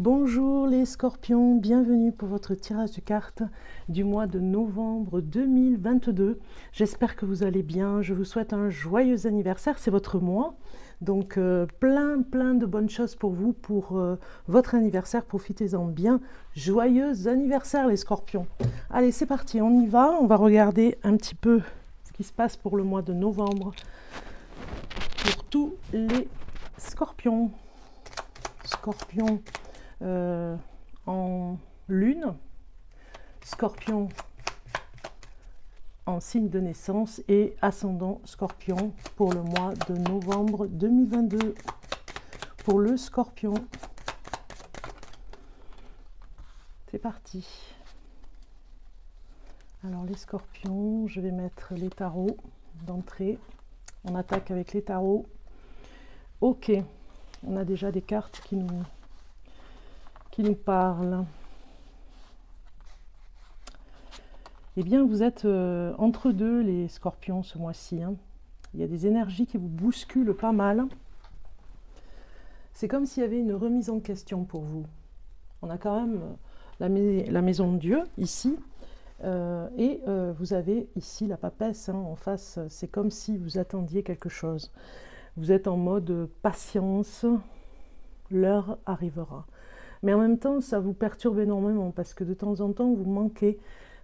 Bonjour les scorpions, bienvenue pour votre tirage de cartes du mois de novembre 2022. J'espère que vous allez bien, je vous souhaite un joyeux anniversaire, c'est votre mois. Donc plein de bonnes choses pour vous, pour votre anniversaire, profitez-en bien. Joyeux anniversaire les scorpions. Allez c'est parti, on y va, on va regarder un petit peu ce qui se passe pour le mois de novembre pour tous les scorpions. Scorpion en lune, scorpion en signe de naissance et ascendant scorpion pour le mois de novembre 2022 pour le scorpion. C'est parti. Alors les scorpions, je vais mettre les tarots d'entrée. On attaque avec les tarots. Ok, on a déjà des cartes qui nous parlent. Eh bien, vous êtes entre deux, les scorpions, ce mois-ci. Hein. Il y a des énergies qui vous bousculent pas mal. C'est comme s'il y avait une remise en question pour vous. On a quand même la maison de Dieu, ici. Et vous avez ici la papesse, hein, en face. C'est comme si vous attendiez quelque chose. Vous êtes en mode patience. L'heure arrivera. Mais en même temps, ça vous perturbe énormément parce que de temps en temps, vous manquez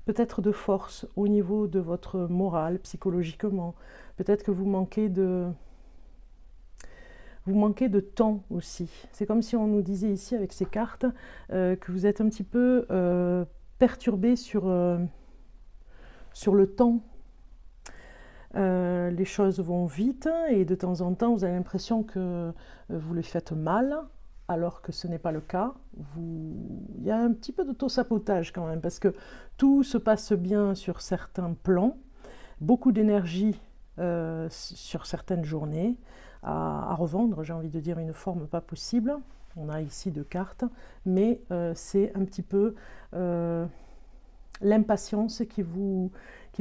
peut-être de force au niveau de votre morale, psychologiquement. Peut-être que vous manquez de temps aussi. C'est comme si on nous disait ici avec ces cartes que vous êtes un petit peu perturbé sur le temps. Les choses vont vite et de temps en temps, vous avez l'impression que vous les faites mal. Alors que ce n'est pas le cas, il y a un petit peu d'auto-sabotage quand même, parce que tout se passe bien sur certains plans, beaucoup d'énergie sur certaines journées, à revendre, j'ai envie de dire une forme pas possible, on a ici deux cartes, mais c'est un petit peu l'impatience qui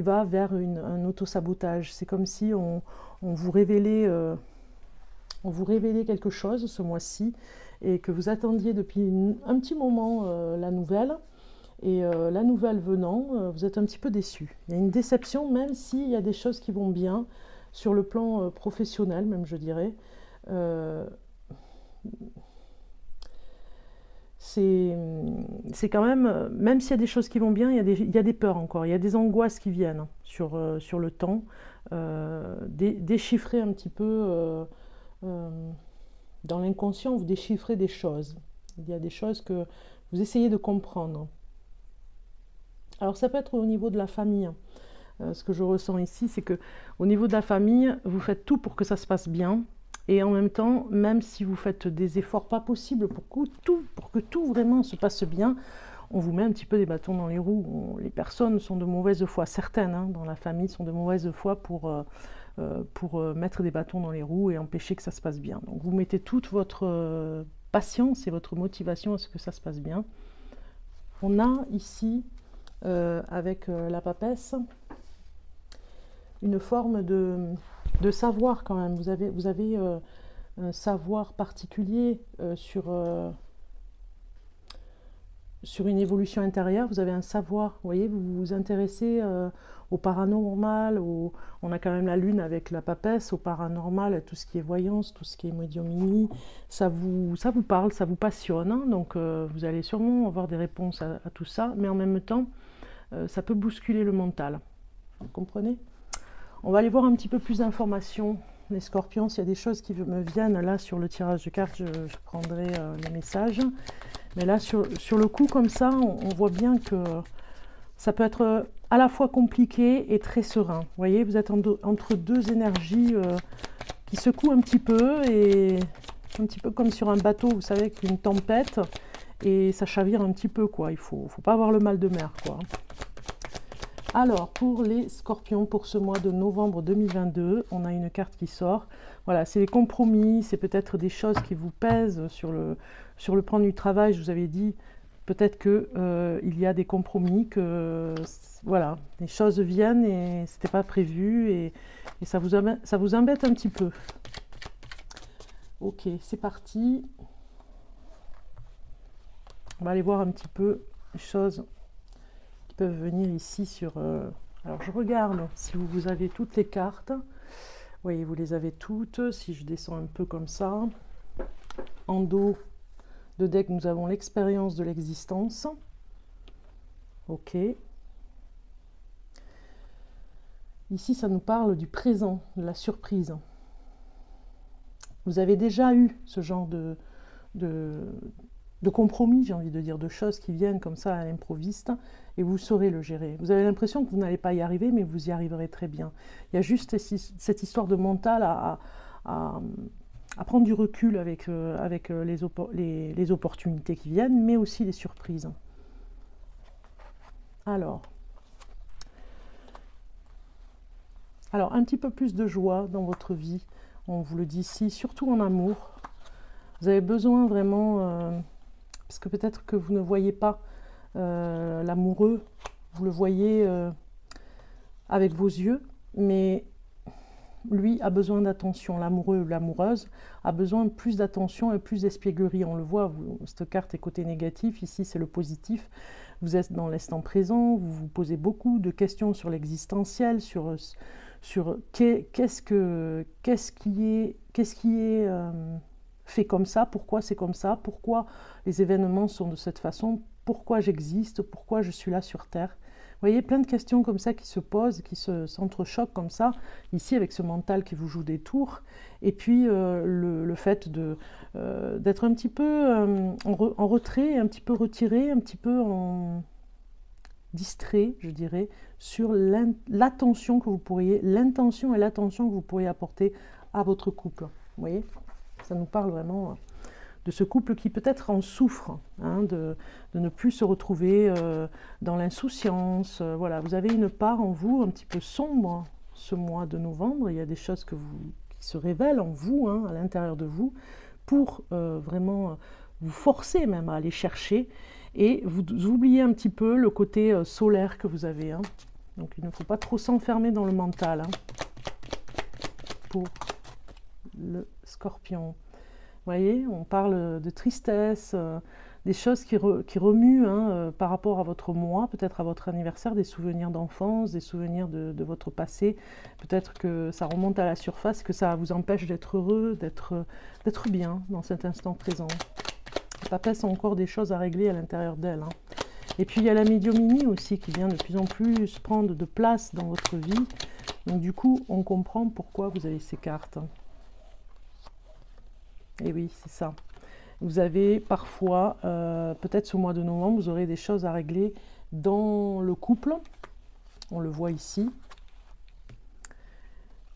va vers un auto-sabotage, c'est comme si on vous révélait quelque chose ce mois-ci, et que vous attendiez depuis un petit moment la nouvelle, et la nouvelle venant, vous êtes un petit peu déçu. Il y a une déception, même s'il y a des choses qui vont bien, sur le plan professionnel, même je dirais. C'est quand même s'il y a des choses qui vont bien, il y a des peurs encore, il y a des angoisses qui viennent sur le temps, déchiffrer un petit peu... dans l'inconscient, vous déchiffrez des choses. Il y a des choses que vous essayez de comprendre. Alors ça peut être au niveau de la famille. Ce que je ressens ici, c'est que au niveau de la famille, vous faites tout pour que ça se passe bien. Et en même temps, même si vous faites des efforts pas possibles pour que tout vraiment se passe bien, on vous met un petit peu des bâtons dans les roues. Les personnes sont de mauvaise foi. Certaines dans la famille sont de mauvaise foi pour mettre des bâtons dans les roues et empêcher que ça se passe bien. Donc vous mettez toute votre patience et votre motivation à ce que ça se passe bien. On a ici, avec la papesse, une forme de savoir quand même. Vous avez un savoir particulier sur une évolution intérieure, vous avez un savoir, vous voyez, vous vous intéressez au paranormal, on a quand même la lune avec la papesse, au paranormal, tout ce qui est voyance, tout ce qui est médiumnie, ça vous parle, ça vous passionne, hein, donc vous allez sûrement avoir des réponses à tout ça, mais en même temps, ça peut bousculer le mental, vous comprenez? On va aller voir un petit peu plus d'informations, les scorpions, s'il y a des choses qui me viennent là sur le tirage de cartes, je prendrai les messages. Mais là, sur le coup, comme ça, on voit bien que ça peut être à la fois compliqué et très serein. Vous voyez, vous êtes entre deux énergies qui secouent un petit peu, et un petit peu comme sur un bateau, vous savez, avec une tempête, et ça chavire un petit peu, quoi. Il faut pas avoir le mal de mer, quoi. Alors, pour les scorpions, pour ce mois de novembre 2022, on a une carte qui sort. Voilà, c'est les compromis, c'est peut-être des choses qui vous pèsent sur le plan du travail. Je vous avais dit, peut-être qu'il y a des compromis, que voilà, les choses viennent et ce n'était pas prévu, et ça vous embête un petit peu. Ok, c'est parti. On va aller voir un petit peu les choses qui peuvent venir ici sur... Alors, je regarde si vous avez toutes les cartes. Vous voyez, vous les avez toutes. Si je descends un peu comme ça. En dos de deck, nous avons l'expérience de l'existence. Ok. Ici, ça nous parle du présent, de la surprise. Vous avez déjà eu ce genre de compromis, j'ai envie de dire, de choses qui viennent comme ça à l'improviste, et vous saurez le gérer. Vous avez l'impression que vous n'allez pas y arriver, mais vous y arriverez très bien. Il y a juste cette histoire de mental à prendre du recul avec les opportunités qui viennent, mais aussi les surprises. Alors, un petit peu plus de joie dans votre vie, on vous le dit ici, surtout en amour. Vous avez besoin vraiment, parce que peut-être que vous ne voyez pas l'amoureux, vous le voyez avec vos yeux, mais lui a besoin d'attention. L'amoureux ou l'amoureuse a besoin de plus d'attention et plus d'espièglerie. On le voit, cette carte est côté négatif, ici c'est le positif. Vous êtes dans l'instant présent, vous vous posez beaucoup de questions sur l'existentiel, sur qu'est-ce qui est fait comme ça, pourquoi c'est comme ça, pourquoi les événements sont de cette façon, pourquoi j'existe, pourquoi je suis là sur Terre. Vous voyez, plein de questions comme ça qui se posent, qui s'entrechoquent comme ça, ici avec ce mental qui vous joue des tours, et puis le fait d'être un petit peu en retrait, un petit peu retiré, un petit peu distrait, je dirais, sur l'attention que vous pourriez, l'intention et l'attention que vous pourriez apporter à votre couple. Vous voyez, ça nous parle vraiment de ce couple qui peut-être en souffre, hein, de ne plus se retrouver dans l'insouciance. Voilà, vous avez une part en vous un petit peu sombre ce mois de novembre. Il y a des choses qui se révèlent en vous, hein, à l'intérieur de vous, pour vraiment vous forcer même à aller chercher. Et vous oubliez un petit peu le côté solaire que vous avez. Hein. Donc il ne faut pas trop s'enfermer dans le mental, hein, pour le Scorpion. Vous voyez, on parle de tristesse, des choses qui remuent, hein, par rapport à votre mois, peut-être à votre anniversaire, des souvenirs d'enfance, des souvenirs de votre passé. Peut-être que ça remonte à la surface, que ça vous empêche d'être heureux, d'être bien dans cet instant présent. Les papesses ont encore des choses à régler à l'intérieur d'elles. Hein. Et puis il y a la médiumnie aussi qui vient de plus en plus prendre de place dans votre vie. Donc du coup, on comprend pourquoi vous avez ces cartes. Et oui, c'est ça. Vous avez parfois, peut-être ce mois de novembre, vous aurez des choses à régler dans le couple. On le voit ici.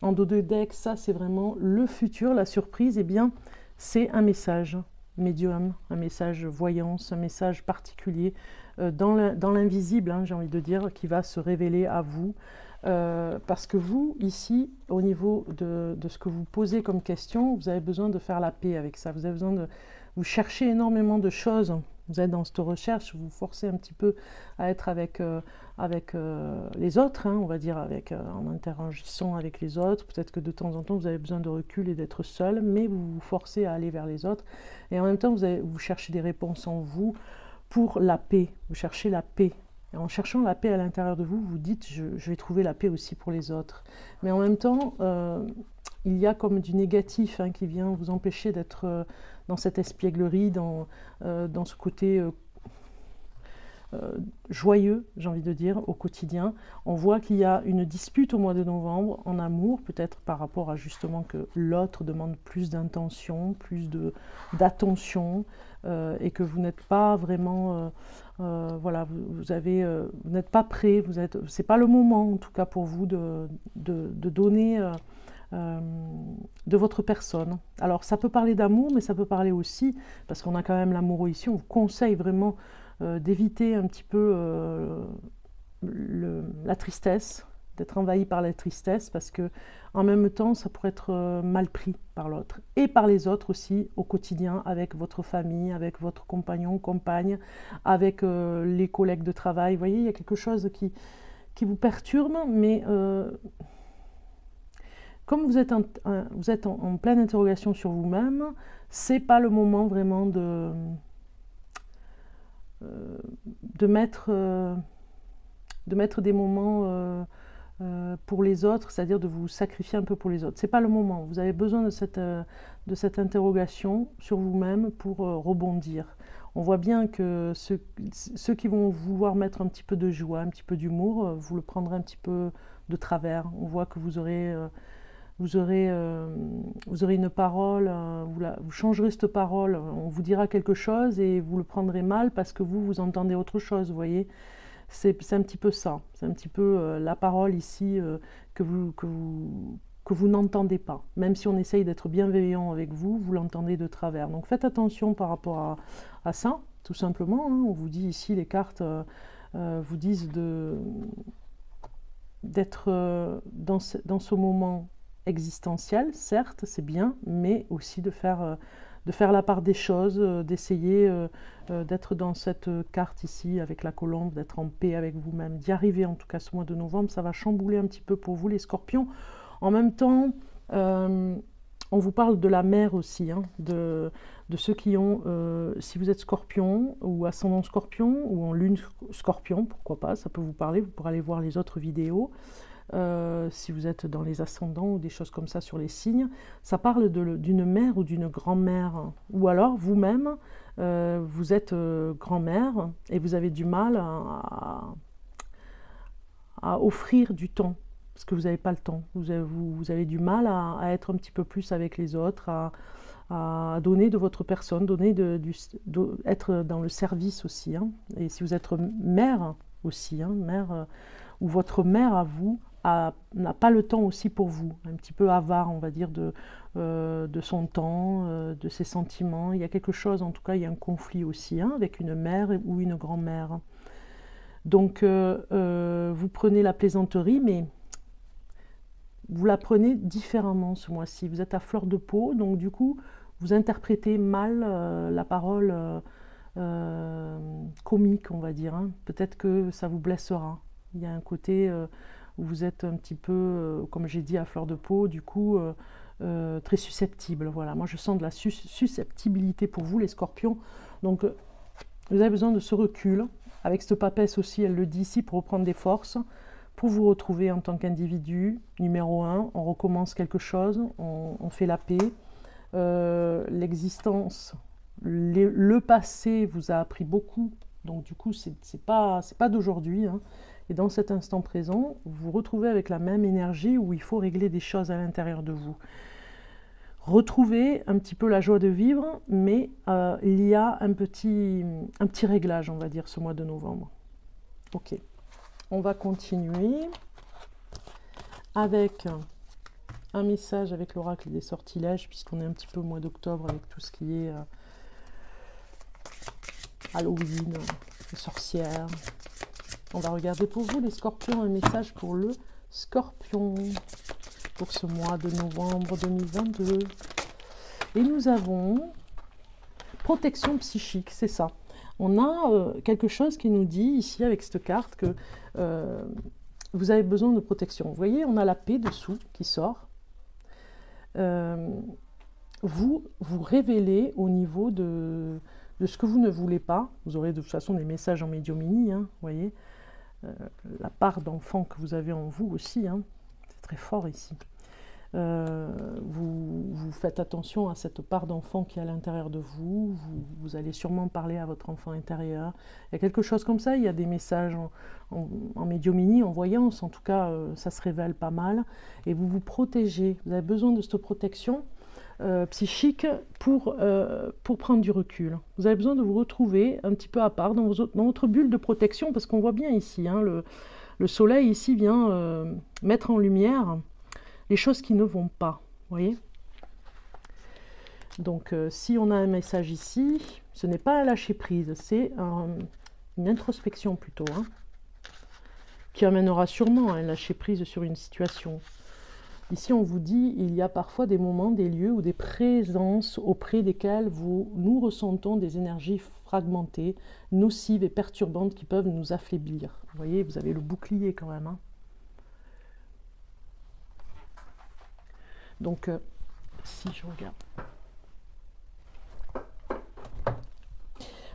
En dos de deck, ça c'est vraiment le futur, la surprise. Eh bien, c'est un message médium, un message voyance, un message particulier dans l'invisible, hein, j'ai envie de dire, qui va se révéler à vous. Parce que vous, ici, au niveau de ce que vous posez comme question, vous avez besoin de faire la paix avec ça. Vous avez besoin de... Vous cherchez énormément de choses. Vous êtes dans cette recherche, vous vous forcez un petit peu à être avec les autres, hein, on va dire, en interagissant avec les autres. Peut-être que de temps en temps, vous avez besoin de recul et d'être seul, mais vous vous forcez à aller vers les autres. Et en même temps, vous cherchez des réponses en vous pour la paix. Vous cherchez la paix. Et en cherchant la paix à l'intérieur de vous, vous dites, je vais trouver la paix aussi pour les autres. Mais en même temps, il y a comme du négatif, hein, qui vient vous empêcher d'être dans cette espièglerie, dans ce côté joyeux, j'ai envie de dire, au quotidien. On voit qu'il y a une dispute au mois de novembre en amour, peut-être par rapport à justement que l'autre demande plus d'intention, plus d'attention, et que vous n'êtes pas vraiment... voilà, vous n'êtes pas prêt, c'est pas le moment en tout cas pour vous de donner de votre personne. Alors ça peut parler d'amour, mais ça peut parler aussi, parce qu'on a quand même l'amoureux ici, on vous conseille vraiment d'éviter un petit peu la tristesse, d'être envahi par la tristesse, parce que en même temps ça pourrait être mal pris par l'autre et par les autres aussi au quotidien, avec votre famille, avec votre compagnon, compagne, avec les collègues de travail. Vous voyez, il y a quelque chose qui vous perturbe, mais comme vous êtes en pleine interrogation sur vous-même, c'est pas le moment vraiment de mettre des moments pour les autres, c'est-à-dire de vous sacrifier un peu pour les autres. C'est pas le moment. Vous avez besoin de cette interrogation sur vous-même pour rebondir. On voit bien que ceux qui vont vouloir mettre un petit peu de joie, un petit peu d'humour, vous le prendrez un petit peu de travers. On voit que vous aurez une parole, vous changerez cette parole, on vous dira quelque chose et vous le prendrez mal parce que vous entendez autre chose, vous voyez. C'est un petit peu ça, c'est un petit peu la parole ici que vous n'entendez pas. Même si on essaye d'être bienveillant avec vous, vous l'entendez de travers. Donc faites attention par rapport à ça, tout simplement. Hein. On vous dit ici, les cartes vous disent d'être dans ce moment existentiel, certes, c'est bien, mais aussi de faire la part des choses, d'essayer d'être dans cette carte ici avec la colombe, d'être en paix avec vous-même, d'y arriver en tout cas ce mois de novembre. Ça va chambouler un petit peu pour vous les scorpions. En même temps, on vous parle de la mer aussi, hein, de ceux qui ont, si vous êtes scorpion ou ascendant scorpion ou en lune scorpion, pourquoi pas, ça peut vous parler, vous pourrez aller voir les autres vidéos. Si vous êtes dans les ascendants ou des choses comme ça sur les signes, ça parle d'une mère ou d'une grand-mère. Ou alors vous-même, vous êtes grand-mère et vous avez du mal à offrir du temps, parce que vous n'avez pas le temps. Vous avez du mal à être un petit peu plus avec les autres, à donner de votre personne, être dans le service aussi. Hein. Et si vous êtes mère aussi, hein, mère, ou votre mère à vous, n'a pas le temps aussi pour vous, un petit peu avare, on va dire, de son temps, de ses sentiments. Il y a quelque chose, en tout cas, il y a un conflit aussi, hein, avec une mère ou une grand-mère. Donc, vous prenez la plaisanterie, mais vous la prenez différemment ce mois-ci. Vous êtes à fleur de peau, donc du coup, vous interprétez mal la parole comique, on va dire. Hein. Peut-être que ça vous blessera. Il y a un côté où vous êtes un petit peu, comme j'ai dit, à fleur de peau, du coup, très susceptible. Voilà, moi je sens de la susceptibilité pour vous, les scorpions. Donc, vous avez besoin de ce recul. Avec cette papesse aussi, elle le dit ici, pour reprendre des forces, pour vous retrouver en tant qu'individu. Numéro 1, on recommence quelque chose, on fait la paix. L'existence, le passé vous a appris beaucoup, donc du coup, c'est pas d'aujourd'hui. Hein. Et dans cet instant présent, vous vous retrouvez avec la même énergie où il faut régler des choses à l'intérieur de vous. Retrouvez un petit peu la joie de vivre, mais il y a un petit réglage, on va dire, ce mois de novembre. Ok, on va continuer avec un message avec l'oracle des sortilèges, puisqu'on est un petit peu au mois d'octobre avec tout ce qui est Halloween, les sorcières. On va regarder pour vous, les scorpions, un message pour le scorpion pour ce mois de novembre 2022. Et nous avons protection psychique, c'est ça. On a quelque chose qui nous dit ici avec cette carte que vous avez besoin de protection. Vous voyez, on a la paix dessous qui sort. Vous révélez au niveau de ce que vous ne voulez pas. Vous aurez de toute façon des messages en médiumnie, hein, vous voyez. La part d'enfant que vous avez en vous aussi, hein, c'est très fort ici. Vous faites attention à cette part d'enfant qui est à l'intérieur de vous. Vous allez sûrement parler à votre enfant intérieur. Il y a quelque chose comme ça, il y a des messages en médiumnie, en voyance, en tout cas ça se révèle pas mal. Et vous vous protégez, vous avez besoin de cette protection psychique pour prendre du recul. Vous avez besoin de vous retrouver un petit peu à part dans votre bulle de protection, parce qu'on voit bien ici, hein, le soleil ici vient mettre en lumière les choses qui ne vont pas, vous voyez. Donc si on a un message ici, ce n'est pas un lâcher prise, c'est une introspection plutôt, hein, qui amènera sûrement à un lâcher prise sur une situation. Ici, on vous dit, il y a parfois des moments, des lieux ou des présences auprès desquelles nous ressentons des énergies fragmentées, nocives et perturbantes qui peuvent nous affaiblir. Vous voyez, vous avez le bouclier quand même. Hein. Donc, si je regarde.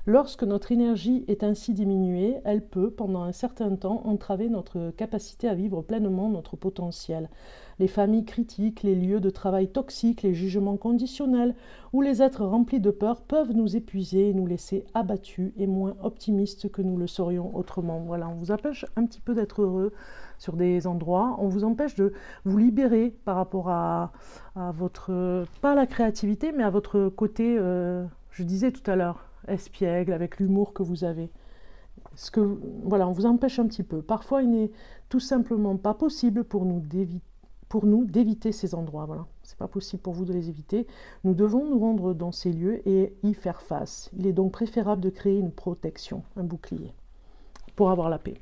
Lorsque notre énergie est ainsi diminuée, elle peut, pendant un certain temps, entraver notre capacité à vivre pleinement notre potentiel. Les familles critiques, les lieux de travail toxiques, les jugements conditionnels ou les êtres remplis de peur peuvent nous épuiser et nous laisser abattus et moins optimistes que nous le serions autrement. Voilà, on vous empêche un petit peu d'être heureux sur des endroits, on vous empêche de vous libérer par rapport à votre, pas la créativité, mais à votre côté, je disais tout à l'heure, espiègle, avec l'humour que vous avez. Voilà, on vous empêche un petit peu. Parfois, il n'est tout simplement pas possible pour nous d'éviter ces endroits. Voilà, c'est pas possible pour vous de les éviter. Nous devons nous rendre dans ces lieux et y faire face. Il est donc préférable de créer une protection, un bouclier, pour avoir la paix.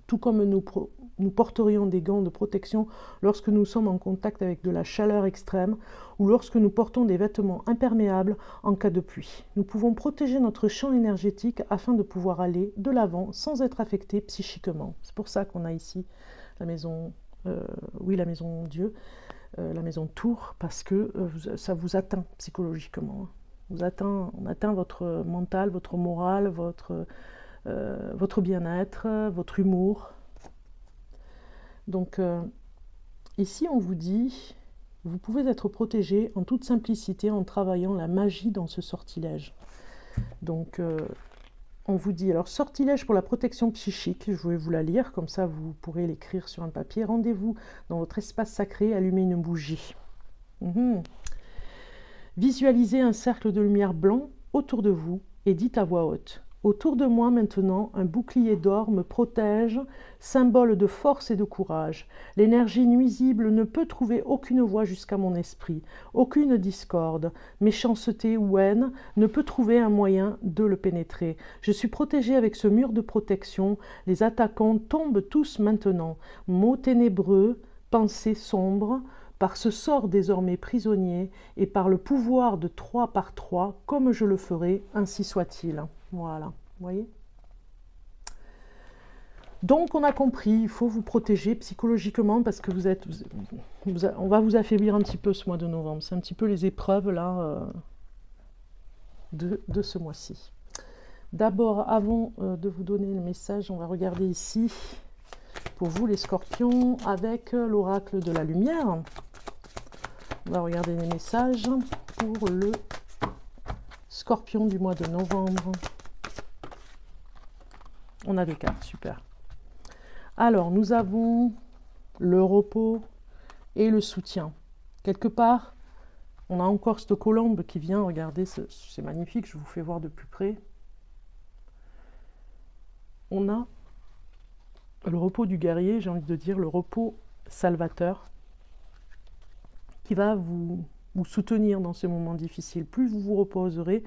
Tout comme nous porterions des gants de protection lorsque nous sommes en contact avec de la chaleur extrême ou lorsque nous portons des vêtements imperméables en cas de pluie. Nous pouvons protéger notre champ énergétique afin de pouvoir aller de l'avant sans être affecté psychiquement. C'est pour ça qu'on a ici la maison, la maison Dieu, la maison Tour, parce que ça vous atteint psychologiquement. On atteint votre mental, votre morale, votre bien-être, votre humour. Donc ici on vous dit, vous pouvez être protégé en toute simplicité en travaillant la magie dans ce sortilège. Donc on vous dit, alors sortilège pour la protection psychique, je vais vous la lire, comme ça vous pourrez l'écrire sur un papier. Rendez-vous dans votre espace sacré, allumez une bougie. Visualisez un cercle de lumière blanc autour de vous et dites à voix haute: autour de moi maintenant, un bouclier d'or me protège, symbole de force et de courage. L'énergie nuisible ne peut trouver aucune voie jusqu'à mon esprit, aucune discorde, méchanceté ou haine ne peut trouver un moyen de le pénétrer. Je suis protégé avec ce mur de protection, les attaquants tombent tous maintenant. Mots ténébreux, pensées sombres, par ce sort désormais prisonnier, et par le pouvoir de 3 par 3, comme je le ferai, ainsi soit-il. Voilà, vous voyez. Donc on a compris, il faut vous protéger psychologiquement parce que on va vous affaiblir un petit peu ce mois de novembre. C'est un petit peu les épreuves là de ce mois-ci. D'abord, avant de vous donner le message, on va regarder ici pour vous les scorpions avec l'oracle de la lumière. On va regarder les messages pour le scorpion du mois de novembre. On a des cartes, super. Alors, nous avons le repos et le soutien. Quelque part, on a encore cette colombe qui vient, regardez, c'est magnifique, je vous fais voir de plus près. On a le repos du guerrier, j'ai envie de dire, le repos salvateur, qui va vous soutenir dans ces moments difficiles. Plus vous vous reposerez,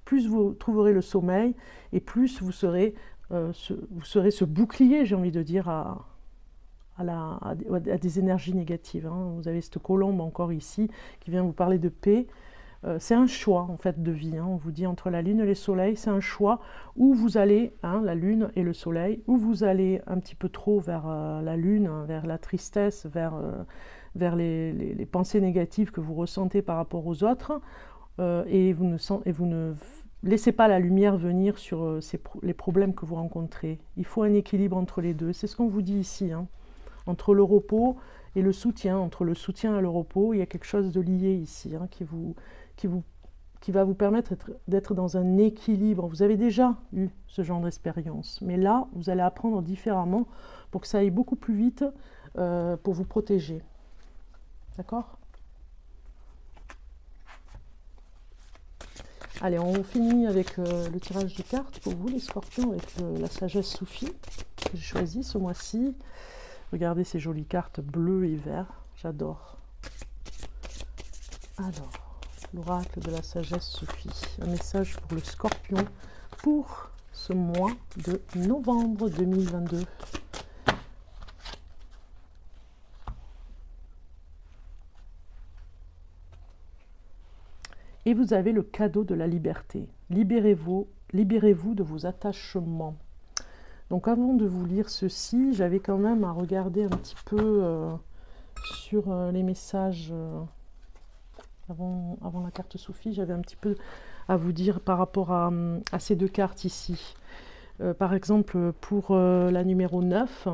plus vous trouverez le sommeil, et plus vous serez ce bouclier, j'ai envie de dire, à des énergies négatives. Vous avez cette colombe encore ici, qui vient vous parler de paix. C'est un choix en fait de vie. On vous dit entre la lune et le soleil, c'est un choix où vous allez, la lune et le soleil, où vous allez un petit peu trop vers la lune, vers la tristesse, vers les pensées négatives que vous ressentez par rapport aux autres, et vous ne laissez pas la lumière venir sur les problèmes que vous rencontrez. Il faut un équilibre entre les deux. C'est ce qu'on vous dit ici, entre le repos et le soutien. Entre le soutien et le repos, il y a quelque chose de lié ici, qui va vous permettre d'être dans un équilibre. Vous avez déjà eu ce genre d'expérience, mais là, vous allez apprendre différemment pour que ça aille beaucoup plus vite, pour vous protéger. D'accord ? Allez, on finit avec le tirage de cartes pour vous, les scorpions, avec la sagesse soufie que j'ai choisie ce mois-ci. Regardez ces jolies cartes bleues et vertes, j'adore. Alors, l'oracle de la sagesse soufie, un message pour le scorpion pour ce mois de novembre 2022. Et vous avez le cadeau de la liberté. Libérez-vous de vos attachements. Donc avant de vous lire ceci, j'avais quand même à regarder un petit peu sur les messages avant la carte Soufie. J'avais un petit peu à vous dire par rapport à ces deux cartes ici. Par exemple, pour la numéro 9,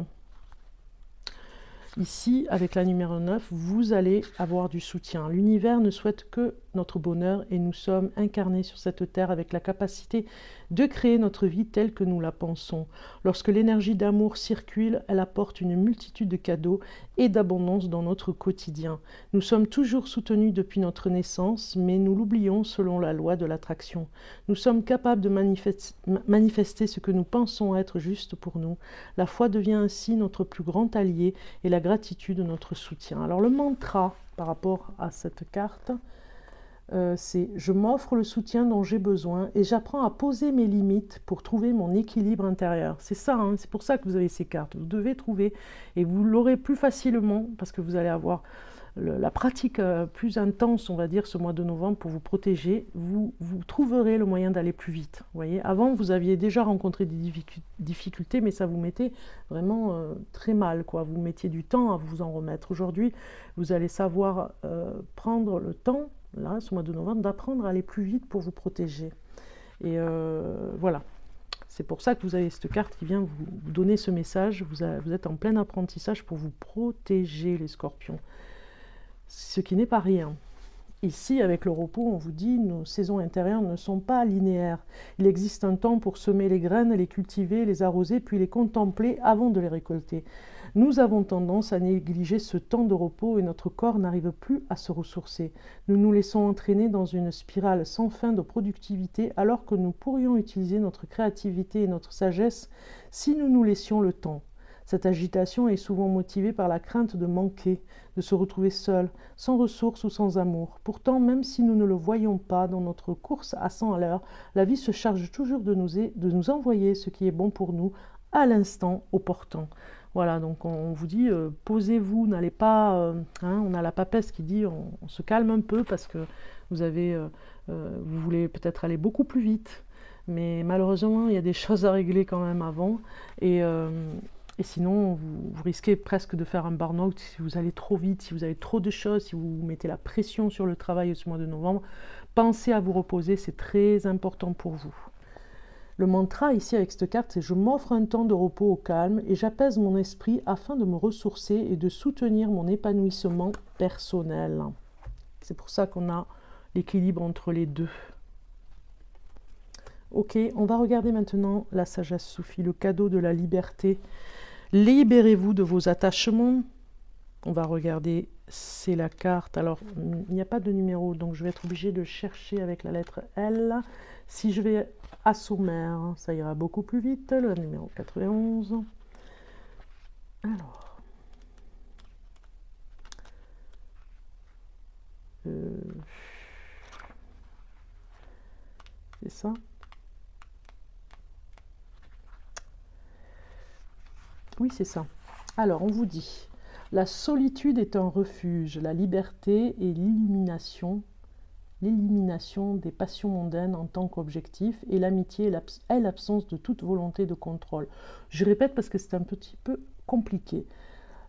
ici, avec la numéro 9, vous allez avoir du soutien. L'univers ne souhaite que notre bonheur et nous sommes incarnés sur cette terre avec la capacité de créer notre vie telle que nous la pensons. Lorsque l'énergie d'amour circule, elle apporte une multitude de cadeaux et d'abondance dans notre quotidien. Nous sommes toujours soutenus depuis notre naissance, mais nous l'oublions selon la loi de l'attraction. Nous sommes capables de manifester ce que nous pensons être juste pour nous. La foi devient ainsi notre plus grand allié et la gratitude notre soutien. Alors le mantra par rapport à cette carte, c'est « Je m'offre le soutien dont j'ai besoin et j'apprends à poser mes limites pour trouver mon équilibre intérieur ». C'est ça, hein, c'est pour ça que vous avez ces cartes. Vous devez trouver, et vous l'aurez plus facilement parce que vous allez avoir la pratique plus intense, on va dire, ce mois de novembre pour vous protéger. Vous trouverez le moyen d'aller plus vite. Vous voyez, avant, vous aviez déjà rencontré des difficultés, mais ça vous mettait vraiment très mal, quoi. Vous mettiez du temps à vous en remettre. Aujourd'hui, vous allez savoir prendre le temps, là, ce mois de novembre, d'apprendre à aller plus vite pour vous protéger. Et voilà. C'est pour ça que vous avez cette carte qui vient vous donner ce message. Vous êtes en plein apprentissage pour vous protéger, les scorpions. Ce qui n'est pas rien. Ici, avec le repos, on vous dit, nos saisons intérieures ne sont pas linéaires. Il existe un temps pour semer les graines, les cultiver, les arroser, puis les contempler avant de les récolter. Nous avons tendance à négliger ce temps de repos et notre corps n'arrive plus à se ressourcer. Nous nous laissons entraîner dans une spirale sans fin de productivité alors que nous pourrions utiliser notre créativité et notre sagesse si nous nous laissions le temps. Cette agitation est souvent motivée par la crainte de manquer, de se retrouver seul, sans ressources ou sans amour. Pourtant, même si nous ne le voyons pas dans notre course à 100 à l'heure, la vie se charge toujours de nous envoyer ce qui est bon pour nous à l'instant opportun. Voilà, donc on vous dit, posez-vous, n'allez pas... on a la papesse qui dit, on se calme un peu parce que vous voulez peut-être aller beaucoup plus vite. Mais malheureusement, il y a des choses à régler quand même avant. Et sinon, vous risquez presque de faire un burn-out si vous allez trop vite, si vous avez trop de choses, si vous mettez la pression sur le travail ce mois de novembre. Pensez à vous reposer, c'est très important pour vous. Le mantra ici avec cette carte, c'est « Je m'offre un temps de repos au calme et j'apaise mon esprit afin de me ressourcer et de soutenir mon épanouissement personnel. » C'est pour ça qu'on a l'équilibre entre les deux. Ok, on va regarder maintenant la sagesse soufie, le cadeau de la liberté. Libérez-vous de vos attachements. On va regarder, c'est la carte. Alors, il n'y a pas de numéro, donc je vais être obligée de chercher avec la lettre L. Si je vais à sommaire, ça ira beaucoup plus vite. Le numéro 91. Alors. C'est ça. Oui, c'est ça. Alors, on vous dit, la solitude est un refuge, la liberté est l'élimination des passions mondaines en tant qu'objectif, et l'amitié est l'absence de toute volonté de contrôle. Je répète parce que c'est un petit peu compliqué.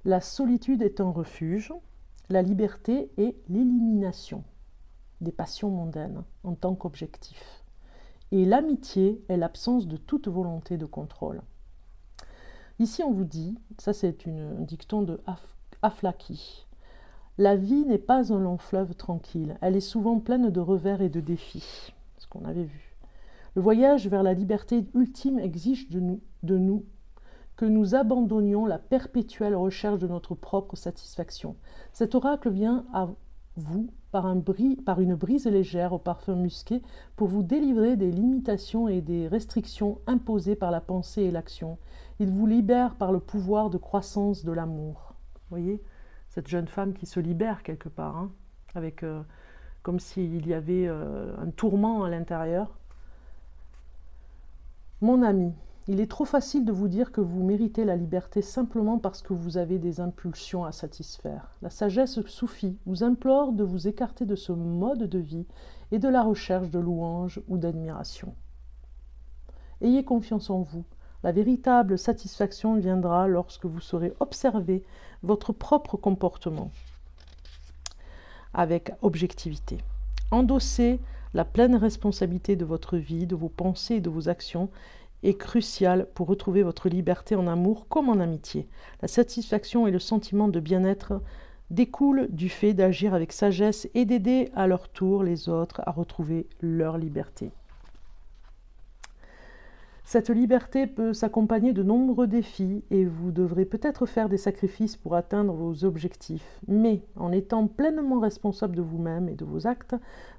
La solitude est un refuge, la liberté est l'élimination des passions mondaines en tant qu'objectif, et l'amitié est l'absence de toute volonté de contrôle. Ici, on vous dit, ça c'est un dicton de Aflaki, la vie n'est pas un long fleuve tranquille, elle est souvent pleine de revers et de défis, ce qu'on avait vu. Le voyage vers la liberté ultime exige de nous que nous abandonnions la perpétuelle recherche de notre propre satisfaction. Cet oracle vient à vous par une brise légère au parfum musqué pour vous délivrer des limitations et des restrictions imposées par la pensée et l'action. Il vous libère par le pouvoir de croissance de l'amour. Vous voyez, cette jeune femme qui se libère quelque part, hein, avec comme s'il y avait un tourment à l'intérieur. Mon ami, il est trop facile de vous dire que vous méritez la liberté simplement parce que vous avez des impulsions à satisfaire. La sagesse soufie vous implore de vous écarter de ce mode de vie et de la recherche de louanges ou d'admiration. Ayez confiance en vous. La véritable satisfaction viendra lorsque vous saurez observer votre propre comportement avec objectivité. Endossez La pleine responsabilité de votre vie, de vos pensées et de vos actions est cruciale pour retrouver votre liberté en amour comme en amitié. La satisfaction et le sentiment de bien-être découlent du fait d'agir avec sagesse et d'aider à leur tour les autres à retrouver leur liberté. Cette liberté peut s'accompagner de nombreux défis et vous devrez peut-être faire des sacrifices pour atteindre vos objectifs. Mais en étant pleinement responsable de vous-même et de vos actes,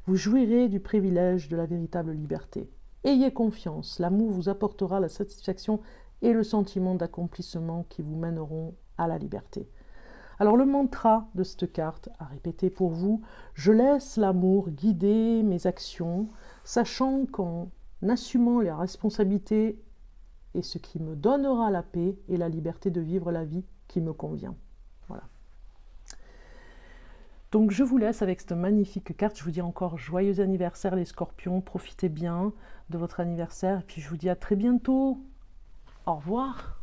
vous jouirez du privilège de la véritable liberté. Ayez confiance, l'amour vous apportera la satisfaction et le sentiment d'accomplissement qui vous mèneront à la liberté. Alors le mantra de cette carte à répéter pour vous: je laisse l'amour guider mes actions, sachant qu'en assumant les responsabilités et ce qui me donnera la paix et la liberté de vivre la vie qui me convient. Voilà. Donc je vous laisse avec cette magnifique carte. Je vous dis encore joyeux anniversaire les scorpions. Profitez bien de votre anniversaire. Et puis je vous dis à très bientôt. Au revoir.